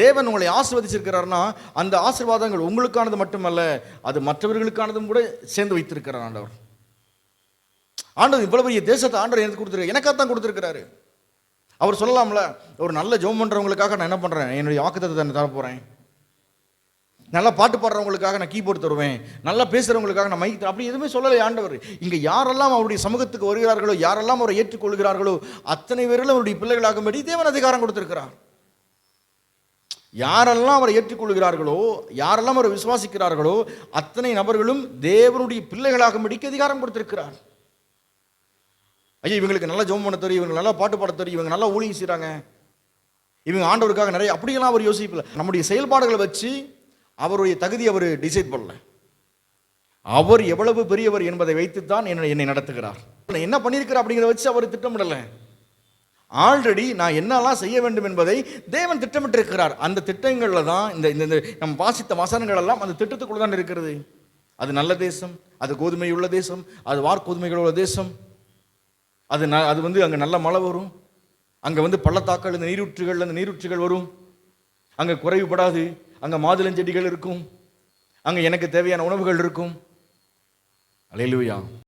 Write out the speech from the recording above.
தேவன் உங்களை ஆசீர்வதிச்சிருக்கிறார்னா அந்த ஆசீர்வாதங்கள் உங்களுக்கானது மட்டுமல்ல, அது மற்றவர்களுக்கானதும் கூட சேர்ந்து வைத்திருக்கிறார் ஆண்டவர். ஆண்டவர் இவ்வளவு பெரிய தேசத்தை ஆண்டவர் எனக்கு கொடுத்துருக்காரு, எனக்காகத்தான் கொடுத்துருக்கிறாரு. அவர் சொல்லலாம்ல, ஒரு நல்ல ஜெபம் பண்றவங்களுக்காக நான் என்ன பண்றேன், என்னுடைய வாக்குத்தத்தத்தை தர போறேன். நல்லா பாட்டு பாடுறவங்களுக்காக நான் கீபோர்டு தருவேன், நல்லா பேசுறவங்களுக்காக நான் மைக், அப்படி எதுவுமே சொல்லலை ஆண்டவர். இங்க யாரெல்லாம் அவருடைய சமூகத்துக்கு வருகிறார்களோ, யாரெல்லாம் அவரை ஏற்றுக்கொள்கிறார்களோ அத்தனை பேர்களும் அவருடைய பிள்ளைகளாகும்படி தேவன் அதிகாரம் கொடுத்திருக்கிறார். யாரெல்லாம் அவரை ஏற்றுக்கொள்கிறார்களோ, யாரெல்லாம் அவரை விசுவாசிக்கிறார்களோ அத்தனை நபர்களும் தேவனுடைய பிள்ளைகளாகும்படிக்கு அதிகாரம் கொடுத்திருக்கிறார். ஐயா, இவங்களுக்கு நல்லா ஜெபம் பண்ண தெரியும், இவங்க நல்லா பாட்டு பாட தெரியும், இவங்க நல்லா ஊழியம் செய்கிறாங்க, இவங்க ஆண்டவருக்காக நிறைய, அப்படியெல்லாம் அவர் யோசிக்கல. நம்முடைய செயல்பாடுகளை வச்சு அவருடைய தகுதி அவர் டிசைட் பண்ணல. அவர் எவ்வளவு பெரியவர் என்பதை வைத்துத்தான் என்னை நடத்துகிறார். என்ன பண்ணியிருக்கிறார் அப்படிங்கிறத வச்சு அவர் திட்டமிடலை. ஆல்ரெடி நான் என்னெல்லாம் செய்ய வேண்டும் என்பதை தேவன் திட்டமிட்டிருக்கிறார். அந்த திட்டங்களில் தான் இந்த நம்ம வாசித்த வசனங்கள் எல்லாம் அந்த திட்டத்துக்குள்ள தான் இருக்கிறது. அது நல்ல தேசம், அது கோதுமை உள்ள தேசம், அது வார்கோதுமைகள் உள்ள தேசம், அது வந்து அங்கே நல்ல மழை வரும், அங்கே பள்ளத்தாக்கள், இந்த நீரூற்றுகள் வரும், அங்கே குறைவுபடாது, அங்கே மாதுளஞ்செடிகள் இருக்கும், அங்கே எனக்கு தேவையான உணவுகள் இருக்கும். அல்லேலூயா.